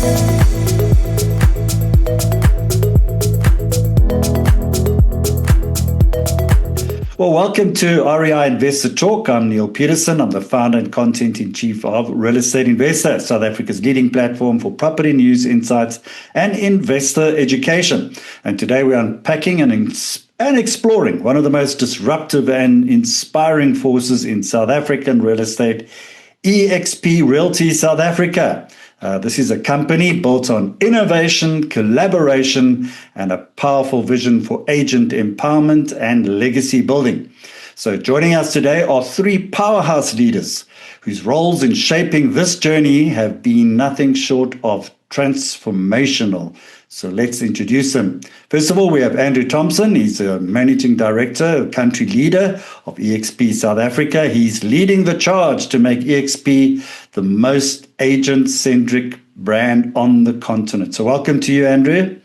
Well, welcome to REI Investor Talk. I'm Neale Petersen. I'm the founder and content-in-chief of Real Estate Investor, South Africa's leading platform for property news, insights, and investor education. And today we're unpacking and exploring one of the most disruptive and inspiring forces in South African real estate, eXp Realty South Africa. This is a company built on innovation, collaboration, and a powerful vision for agent empowerment and legacy building. So joining us today are three powerhouse leaders whose roles in shaping this journey have been nothing short of transformational. So let's introduce them. First of all, we have Andrew Thompson. He's a managing director, country leader of eXp South Africa. He's leading the charge to make eXp the most agent-centric brand on the continent. So welcome to you, Andrew.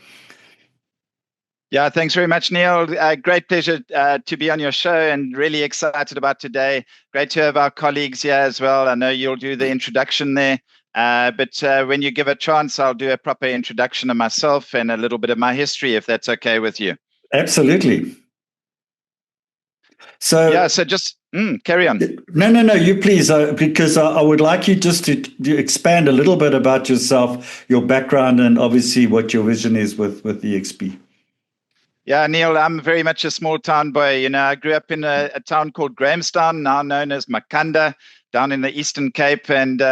Yeah, thanks very much, Neale. Great pleasure to be on your show and really excited about today. Great to have our colleagues here as well. I know you'll do the introduction there. But when you give a chance, I'll do a proper introduction of myself and a little bit of my history, if that's okay with you. Absolutely. So just carry on. No, you please, because I would like you just to expand a little bit about yourself, your background, and obviously what your vision is with eXp. Yeah, Neale, I'm very much a small town boy. You know, I grew up in a town called Grahamstown, now known as Makanda, down in the Eastern Cape, and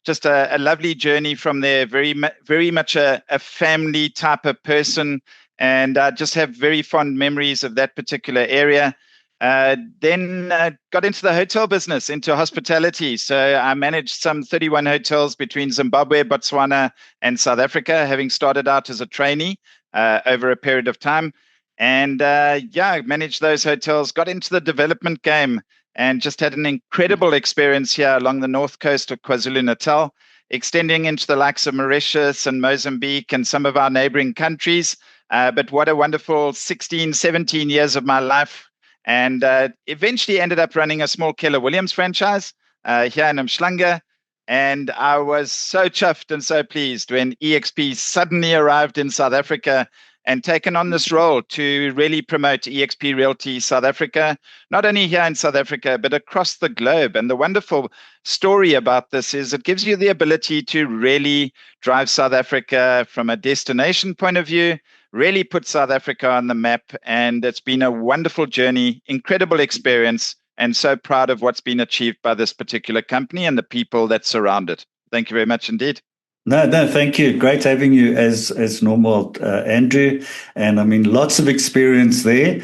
just a lovely journey from there. Very much a family type of person, and I just have very fond memories of that particular area. Then got into the hotel business, into hospitality. So I managed some 31 hotels between Zimbabwe, Botswana, and South Africa, having started out as a trainee over a period of time. And managed those hotels, got into the development game, and just had an incredible experience here along the north coast of KwaZulu-Natal, extending into the likes of Mauritius and Mozambique and some of our neighboring countries. But what a wonderful 16, 17 years of my life. And eventually ended up running a small Keller Williams franchise here in Umhlanga. And I was so chuffed and so pleased when eXp suddenly arrived in South Africa and taken on this role to really promote eXp Realty South Africa, not only here in South Africa, but across the globe. And the wonderful story about this is it gives you the ability to really drive South Africa from a destination point of view, really put South Africa on the map. And it's been a wonderful journey, incredible experience, and so proud of what's been achieved by this particular company and the people that surround it. Thank you very much indeed. No, thank you. Great having you as normal, Andrew. And I mean, lots of experience there.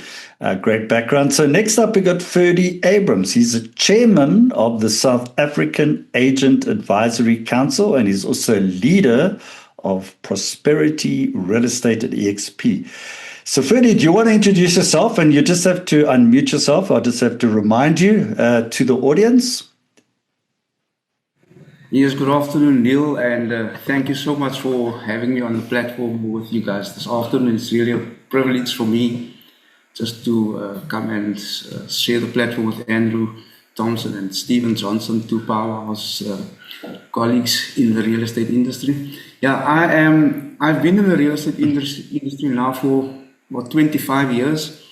Great background. So next up, we got Ferdi Abrahams. He's a chairman of the South African Agent Advisory Council, and he's also leader of Prosperity Real Estate at eXp. So Ferdi, do you want to introduce yourself? And you just have to unmute yourself. I'll just have to remind you to the audience. Yes, good afternoon, Neale, and thank you so much for having me on the platform with you guys this afternoon. It's really a privilege for me just to come and share the platform with Andrew Thompson and Stephen Johnstone, two powerhouse colleagues in the real estate industry. Yeah, I've been in the real estate industry now for about 25 years,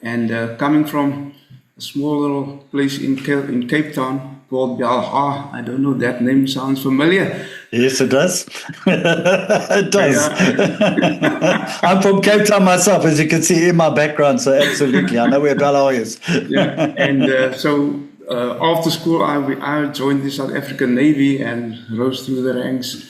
and coming from a small little place in Cape Town called Belha. I don't know, that name sounds familiar. Yes, it does. It does. Yeah. I'm from Cape Town myself, as you can see in my background, so absolutely. I know where Belha is. Yeah, and so after school, I joined the South African Navy and rose through the ranks.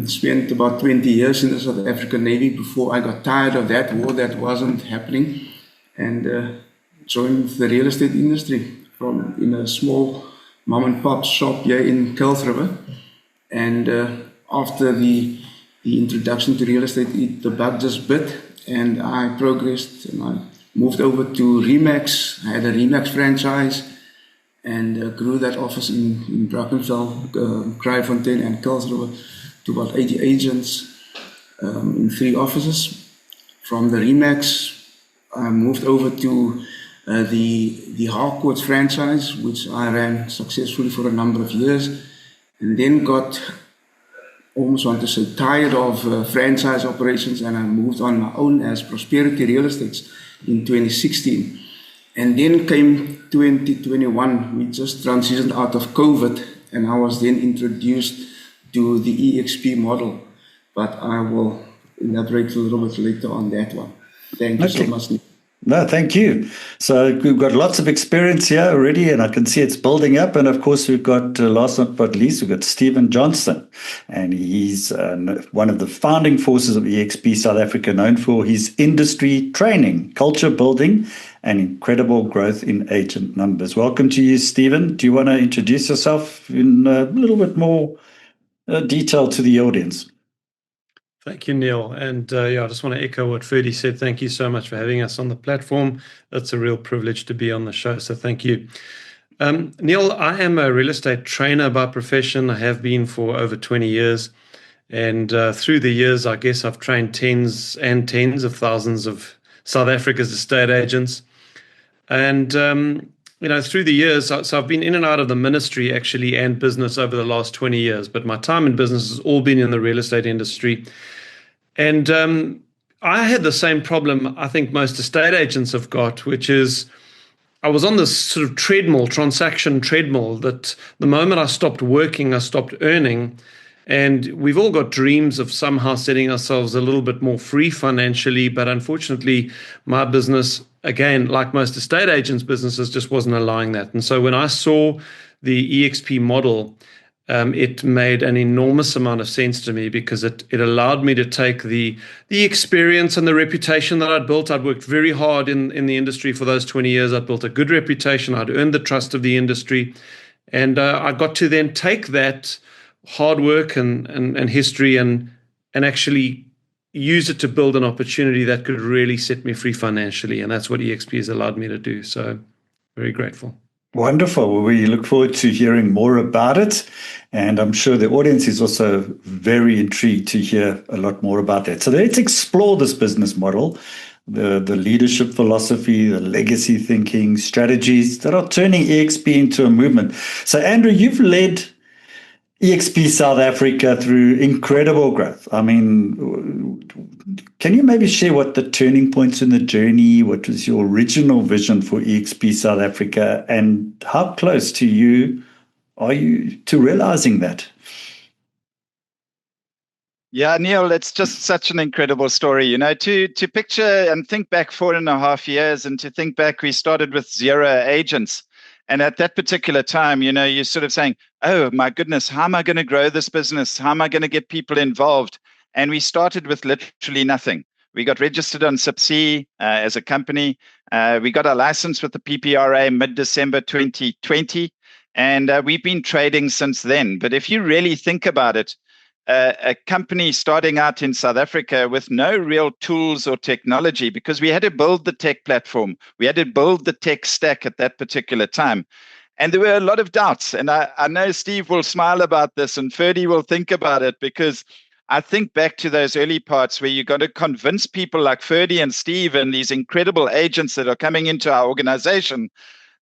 Spent about 20 years in the South African Navy before I got tired of that war that wasn't happening, and joined the real estate industry in a small mom and pop shop here in Kuils River. And after the introduction to real estate, the bug just bit, and I progressed and I moved over to Remax. I had a Remax franchise and grew that office in Brackenfell, Kraaifontein and Kuils River to about 80 agents in 3 offices. From the Remax, I moved over to the Harcourts franchise, which I ran successfully for a number of years, and then got almost want to say tired of franchise operations, and I moved on my own as Prosperity Real Estates in 2016. And then came 2021. We just transitioned out of COVID, and I was then introduced to the eXp model. But I will elaborate a little bit later on that one. Thank you so much, Nick. No, thank you. So we've got lots of experience here already, and I can see it's building up. And of course, we've got, last but not least, we've got Stephen Johnstone, and he's one of the founding forces of eXp South Africa, known for his industry training, culture building, and incredible growth in agent numbers. Welcome to you, Stephen. Do you want to introduce yourself in a little bit more detail to the audience? Thank you, Neale. And I just want to echo what Ferdi said. Thank you so much for having us on the platform. It's a real privilege to be on the show, so thank you. Neale, I am a real estate trainer by profession. I have been for over 20 years. And through the years, I guess I've trained tens and tens of thousands of South Africa's estate agents. And through the years, so I've been in and out of the ministry actually and business over the last 20 years, but my time in business has all been in the real estate industry. And I had the same problem I think most estate agents have got, which is I was on this sort of transaction treadmill, that the moment I stopped working, I stopped earning. And we've all got dreams of somehow setting ourselves a little bit more free financially, but unfortunately, my business, again, like most estate agents' businesses, just wasn't allowing that. And so when I saw the eXp model, it made an enormous amount of sense to me, because it allowed me to take the experience and the reputation that I'd built. I'd worked very hard in the industry for those 20 years. I'd built a good reputation. I'd earned the trust of the industry. And I got to then take that hard work and history and actually use it to build an opportunity that could really set me free financially. And that's what eXp has allowed me to do. So very grateful. Wonderful. Well, we look forward to hearing more about it. And I'm sure the audience is also very intrigued to hear a lot more about that. So let's explore this business model, the leadership philosophy, the legacy thinking, strategies that are turning eXp into a movement. So Andrew, you've led eXp South Africa through incredible growth. I mean, can you maybe share what the turning points in the journey, what was your original vision for eXp South Africa, and how close to you are you to realizing that? Yeah, Neale, it's just such an incredible story. To picture and think back 4.5 years, and to think back, we started with 0 agents. And at that particular time, you're sort of saying, oh, my goodness, how am I going to grow this business? How am I going to get people involved? And we started with literally nothing. We got registered on Sub-C as a company. We got our license with the PPRA mid-December 2020. And we've been trading since then. But if you really think about it, a company starting out in South Africa with no real tools or technology, because we had to build the tech platform. We had to build the tech stack at that particular time. And there were a lot of doubts. And I know Steve will smile about this and Ferdi will think about it, because I think back to those early parts where you got to convince people like Ferdi and Steve and these incredible agents that are coming into our organization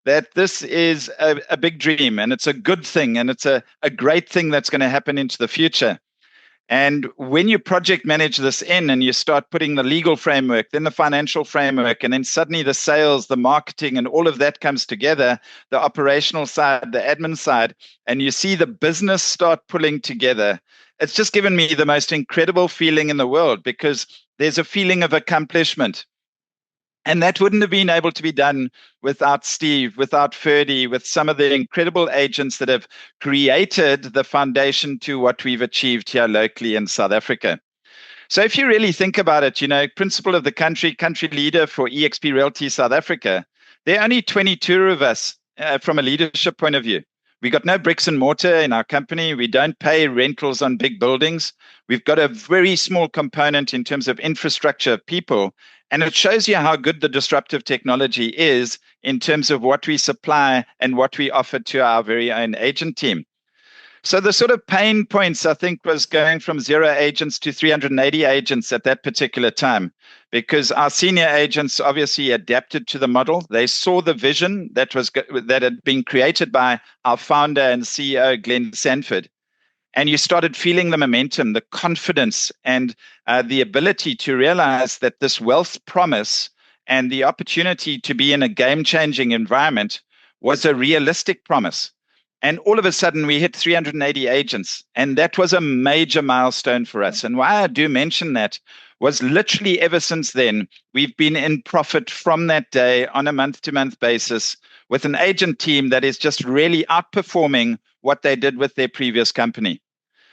that this is a big dream and it's a good thing and it's a great thing that's going to happen into the future. And when you project manage this in and you start putting the legal framework, then the financial framework, and then suddenly the sales, the marketing, and all of that comes together, the operational side, the admin side, and you see the business start pulling together, it's just given me the most incredible feeling in the world, because there's a feeling of accomplishment. And that wouldn't have been able to be done without Steve, without Ferdi, with some of the incredible agents that have created the foundation to what we've achieved here locally in South Africa. So if you really think about it, principal of the country leader for eXp Realty South Africa, there are only 22 of us from a leadership point of view. We got no bricks and mortar in our company. We don't pay rentals on big buildings. We've got a very small component in terms of infrastructure of people. And it shows you how good the disruptive technology is in terms of what we supply and what we offer to our very own agent team. So the sort of pain points, I think, was going from 0 agents to 380 agents at that particular time, because our senior agents obviously adapted to the model. They saw the vision that had been created by our founder and CEO, Glenn Sanford. And you started feeling the momentum, the confidence, and the ability to realize that this wealth promise and the opportunity to be in a game-changing environment was a realistic promise. And all of a sudden, we hit 380 agents. And that was a major milestone for us. And why I do mention that was literally ever since then, we've been in profit from that day on a month-to-month basis with an agent team that is just really outperforming what they did with their previous company.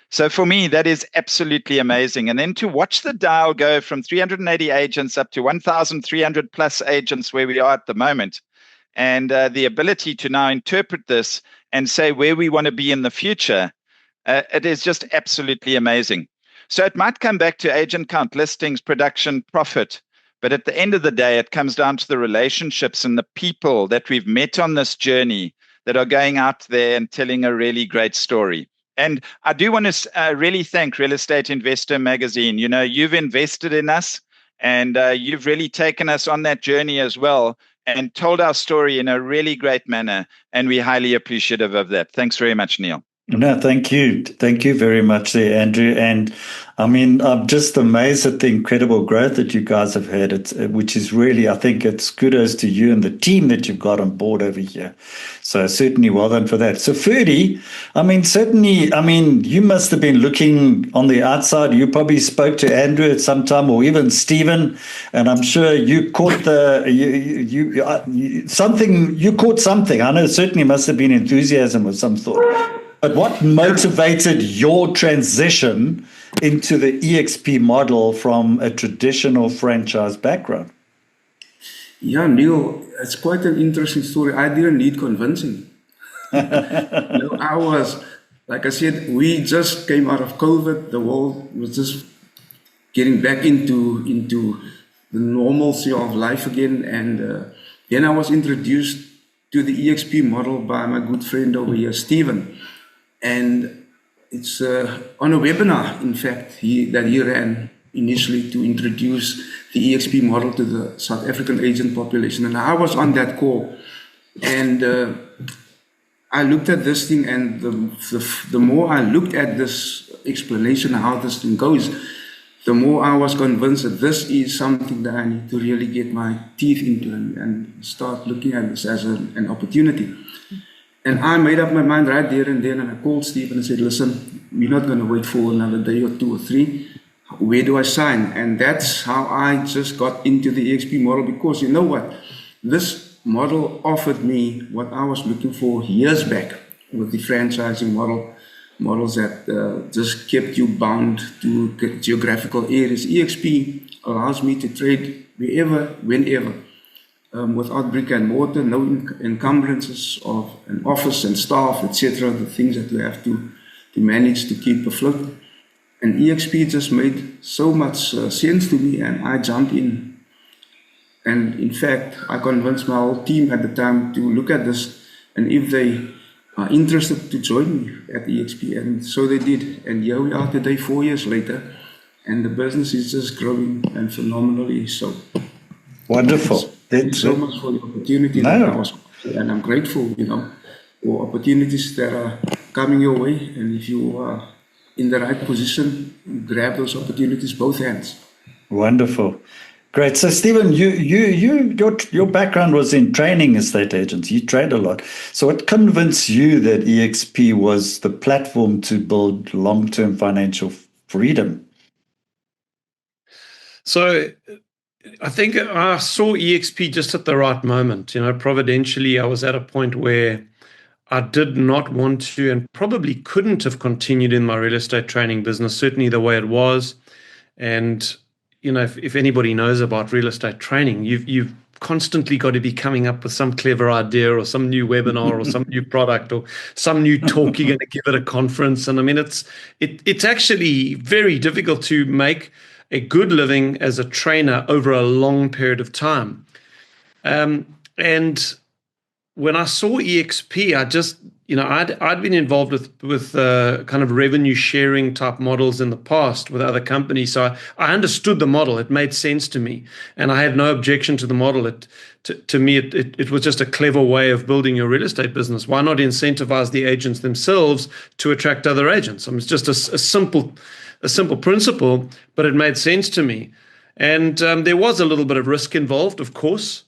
So for me, that is absolutely amazing. And then to watch the dial go from 380 agents up to 1,300 plus agents where we are at the moment, and the ability to now interpret this and say where we want to be in the future, it is just absolutely amazing. So it might come back to agent count, listings, production, profit. But at the end of the day, it comes down to the relationships and the people that we've met on this journey that are going out there and telling a really great story. And I do want to really thank Real Estate Investor Magazine. You know, you've invested in us, and you've really taken us on that journey as well and told our story in a really great manner. And we're highly appreciative of that. Thanks very much, Neale. No, thank you. Thank you very much there, Andrew. And I mean, I'm just amazed at the incredible growth that you guys have had, which is really, I think it's kudos to you and the team that you've got on board over here. So certainly well done for that. So Ferdi, you must have been looking on the outside. You probably spoke to Andrew at some time, or even Stephen, and I'm sure you caught you caught something. I know it certainly must have been enthusiasm of some sort. But what motivated your transition into the eXp model from a traditional franchise background? Yeah, Neale, it's quite an interesting story. I didn't need convincing. I was, like I said, we just came out of COVID. The world was just getting back into the normalcy of life again. And then I was introduced to the eXp model by my good friend over here, Stephen. And it's on a webinar, in fact, that he ran initially to introduce the eXp model to the South African agent population. And I was on that call. And I looked at this thing, and the more I looked at this explanation of how this thing goes, the more I was convinced that this is something that I need to really get my teeth into and start looking at this as an opportunity. And I made up my mind right there and then, and I called Steve and I said, listen, we're not going to wait for another day or 2 or 3. Where do I sign? And that's how I just got into the eXp model, because you know what? This model offered me what I was looking for years back with the franchising models that just kept you bound to geographical areas. eXp allows me to trade wherever, whenever. Without brick and mortar, no encumbrances of an office and staff, etc., the things that we have to manage to keep afloat. And eXp just made so much sense to me, and I jumped in. And in fact, I convinced my whole team at the time to look at this, and if they are interested, to join me at eXp. And so they did. And here we are today, 4 years later, and the business is just growing and phenomenally so. Wonderful. Thank you so much for the opportunity. And I'm grateful, for opportunities that are coming your way. And if you are in the right position, grab those opportunities, both hands. Wonderful. Great. So, Stephen, your background was in training estate agents. You trained a lot. So what convinced you that eXp was the platform to build long-term financial freedom? So I think I saw eXp just at the right moment. Providentially, I was at a point where I did not want to and probably couldn't have continued in my real estate training business, certainly the way it was. And, if anybody knows about real estate training, you've constantly got to be coming up with some clever idea or some new webinar or some new product or some new talk you're going to give at a conference. And I mean, it's actually very difficult to make a good living as a trainer over a long period of time. And when I saw eXp, I just, I'd been involved with kind of revenue sharing type models in the past with other companies, so I understood the model. It made sense to me, and I had no objection to the model. To me, it was just a clever way of building your real estate business. Why not incentivize the agents themselves to attract other agents? I mean, it's just a simple principle, but it made sense to me. And there was a little bit of risk involved, of course.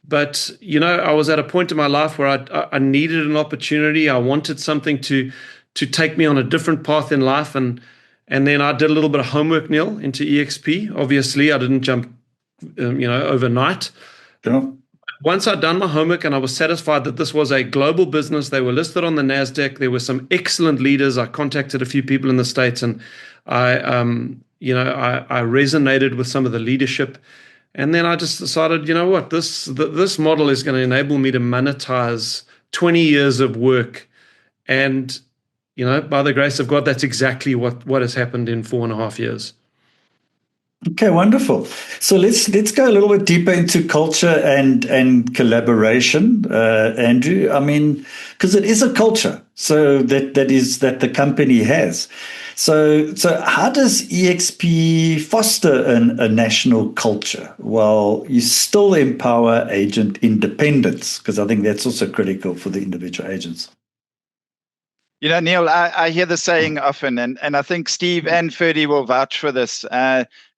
But, I was at a point in my life where I needed an opportunity. I wanted something to take me on a different path in life. And then I did a little bit of homework, Neale, into eXp. Obviously, I didn't jump, overnight. Sure. Once I'd done my homework and I was satisfied that this was a global business, they were listed on the NASDAQ. There were some excellent leaders. I contacted a few people in the States, and I resonated with some of the leadership. And then I just decided, this model is going to enable me to monetize 20 years of work. And, by the grace of God, that's exactly what has happened in 4.5 years. Okay, wonderful. So let's go a little bit deeper into culture and collaboration, Andrew. I mean, because it is a culture, so that the company has. So how does eXp foster a national culture while you still empower agent independence? Because I think that's also critical for the individual agents. Neale, I hear the saying often, and I think Steve and Ferdi will vouch for this.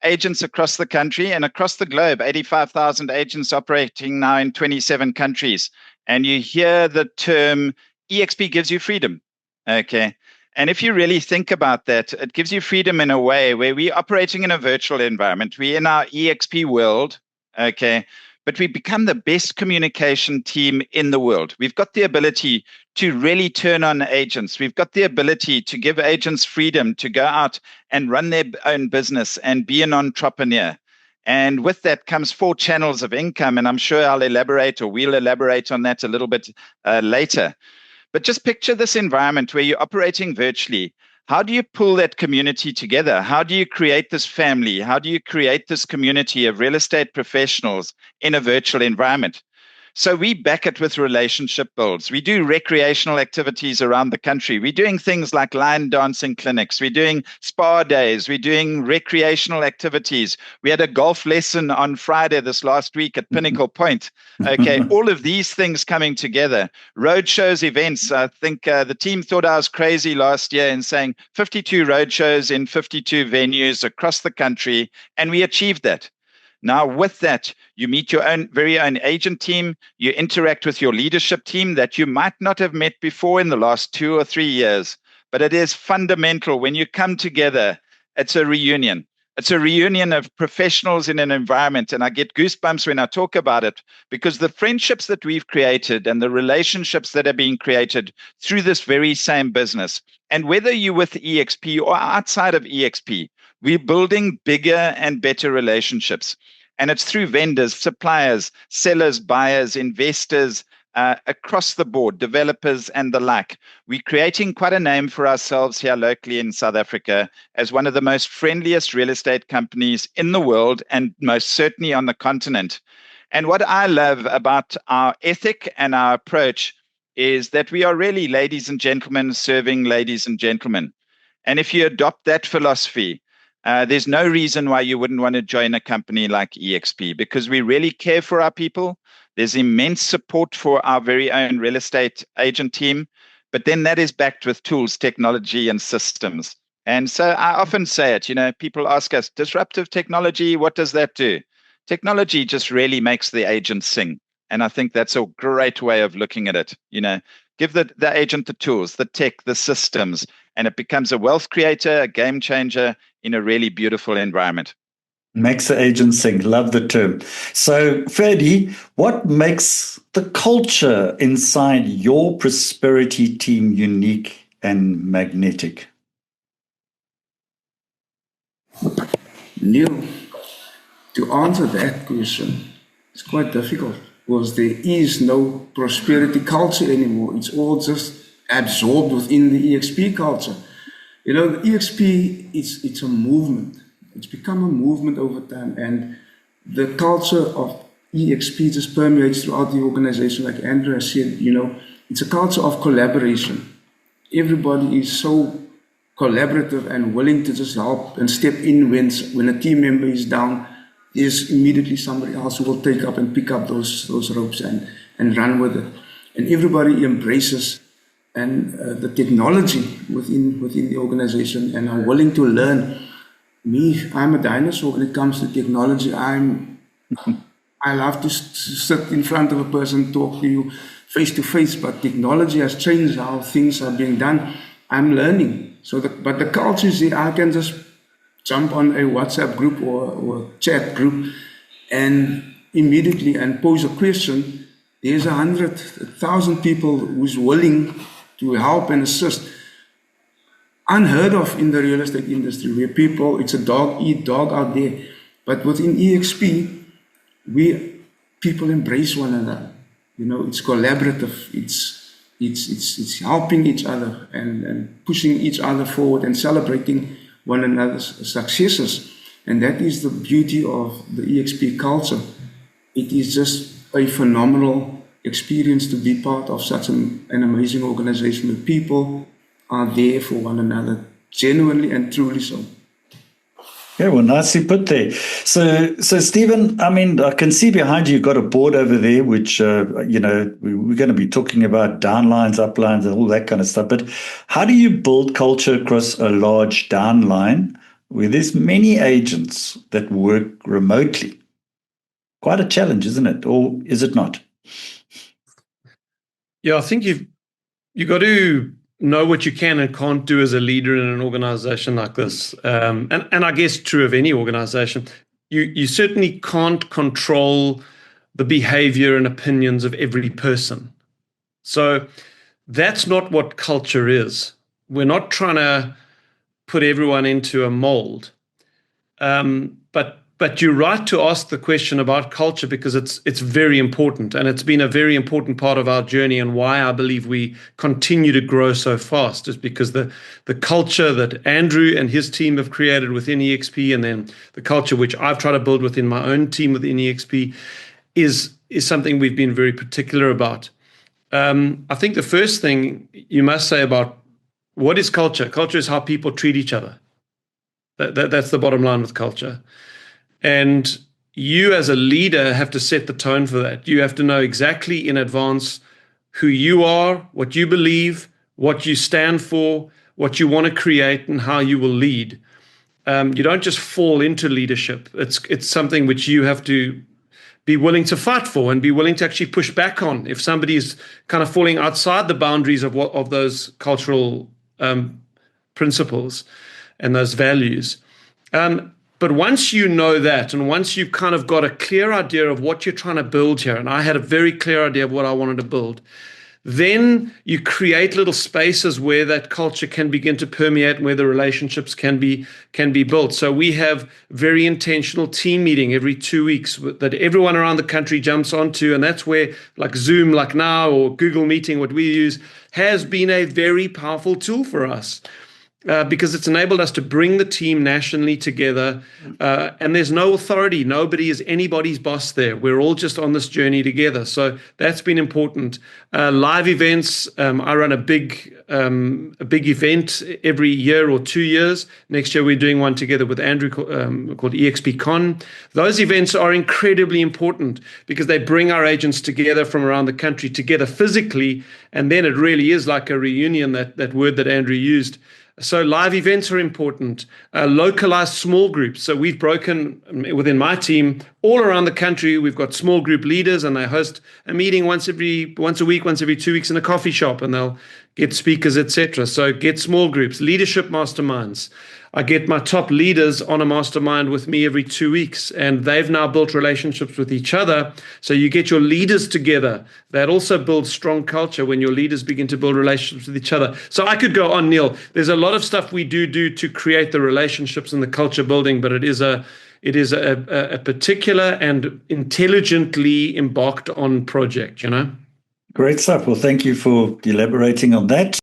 Agents across the country and across the globe, 85,000 agents operating now in 27 countries. And you hear the term eXp gives you freedom. Okay. And if you really think about that, it gives you freedom in a way where we're operating in a virtual environment. We're in our eXp world. Okay. But we become the best communication team in the world. We've got the ability to really turn on agents. We've got the ability to give agents freedom to go out and run their own business and be an entrepreneur. And with that comes 4 channels of income. And I'm sure we'll elaborate on that a little bit later. But just picture this environment where you're operating virtually. How do you pull that community together? How do you create this family? How do you create this community of real estate professionals in a virtual environment? So we back it with relationship builds. We do recreational activities around the country. We're doing things like line dancing clinics. We're doing spa days. We're doing recreational activities. We had a golf lesson on Friday this last week at Pinnacle Point. Okay, all of these things coming together. Road shows, events. I think the team thought I was crazy last year in saying 52 road shows in 52 venues across the country, and we achieved that. Now, with that, you meet your very own agent team. You interact with your leadership team that you might not have met before in the last 2 or 3 years. But it is fundamental when you come together. It's a reunion. It's a reunion of professionals in an environment. And I get goosebumps when I talk about it, because the friendships that we've created and the relationships that are being created through this very same business. And whether you're with eXp or outside of eXp, we're building bigger and better relationships. And it's through vendors, suppliers, sellers, buyers, investors, across the board, developers and the like. We're creating quite a name for ourselves here locally in South Africa as one of the most friendliest real estate companies in the world, and most certainly on the continent. And what I love about our ethic and our approach is that we are really ladies and gentlemen serving ladies and gentlemen. And if you adopt that philosophy, there's no reason why you wouldn't want to join a company like eXp, because we really care for our people. There's immense support for our very own real estate agent team, but then that is backed with tools, technology, and systems. And so I often say it, people ask us, disruptive technology, what does that do? Technology just really makes the agent sing. And I think that's a great way of looking at it. Give the agent the tools, the tech, the systems, and it becomes a wealth creator, a game changer in a really beautiful environment. Makes the agent sing. Love the term. So, Ferdi, what makes the culture inside your prosperity team unique and magnetic? Neale, to answer that question, it's quite difficult because there is no prosperity culture anymore. It's all just absorbed within the eXp culture. The eXp, it's a movement. It's become a movement over time, and the culture of eXp just permeates throughout the organization. Like Andrew has said, it's a culture of collaboration. Everybody is so collaborative and willing to just help and step in when a team member is down. There's immediately somebody else who will take up and pick up those ropes and run with it. And everybody embraces the technology within the organization and are willing to learn. I'm a dinosaur when it comes to technology. I love to sit in front of a person, talk to you face to face, but technology has changed how things are being done. I'm learning. But the culture is there. I can just jump on a WhatsApp group or a chat group and immediately pose a question. There's 100, 1,000 people who's willing to help and assist. Unheard of in the real estate industry, where it's a dog eat dog out there. But within eXp, people embrace one another. It's collaborative. It's helping each other and pushing each other forward and celebrating one another's successes. And that is the beauty of the eXp culture. It is just a phenomenal experience to be part of such an amazing organization where people are there for one another, genuinely and truly so. Yeah, well, nicely put there. So Stephen, I can see behind you, you've got a board over there, which, we're going to be talking about downlines, uplines, and all that kind of stuff. But how do you build culture across a large downline where there's many agents that work remotely? Quite a challenge, isn't it? Or is it not? Yeah, I think you've got to know what you can and can't do as a leader in an organization like this. And I guess true of any organization. You certainly can't control the behavior and opinions of every person. So that's not what culture is. We're not trying to put everyone into a mold. But you're right to ask the question about culture, because it's very important, and it's been a very important part of our journey, and why I believe we continue to grow so fast is because the culture that Andrew and his team have created within eXp, and then the culture which I've tried to build within my own team within eXp is something we've been very particular about. I think the first thing you must say about what is culture? Culture is how people treat each other. That's the bottom line with culture. And you as a leader have to set the tone for that. You have to know exactly in advance who you are, what you believe, what you stand for, what you want to create, and how you will lead. You don't just fall into leadership. It's something which you have to be willing to fight for and be willing to actually push back on if somebody is kind of falling outside the boundaries of those cultural principles and those values. But once you know that, and once you've kind of got a clear idea of what you're trying to build here, and I had a very clear idea of what I wanted to build, then you create little spaces where that culture can begin to permeate, where the relationships can be built. So we have very intentional team meeting every 2 weeks that everyone around the country jumps onto, and that's where, like Zoom, like now, or Google Meeting, what we use, has been a very powerful tool for us. Because it's enabled us to bring the team nationally together, and there's no authority. Nobody is anybody's boss there. We're all just on this journey together. So that's been important. Live events. I run a big event every year or 2 years. Next year we're doing one together with Andrew called eXp Con. Those events are incredibly important because they bring our agents together from around the country together physically, and then it really is like a reunion. That word that Andrew used. So live events are important. Localized small groups. So we've broken within my team all around the country. We've got small group leaders, and they host a meeting once a week, once every 2 weeks in a coffee shop, and they'll get speakers, etc. So get small groups, leadership masterminds. I get my top leaders on a mastermind with me every 2 weeks, and they've now built relationships with each other. So you get your leaders together. That also builds strong culture when your leaders begin to build relationships with each other. So I could go on, Neale. There's a lot of stuff we do to create the relationships and the culture building, but it is a particular and intelligently embarked on project, Great stuff. Well, thank you for elaborating on that.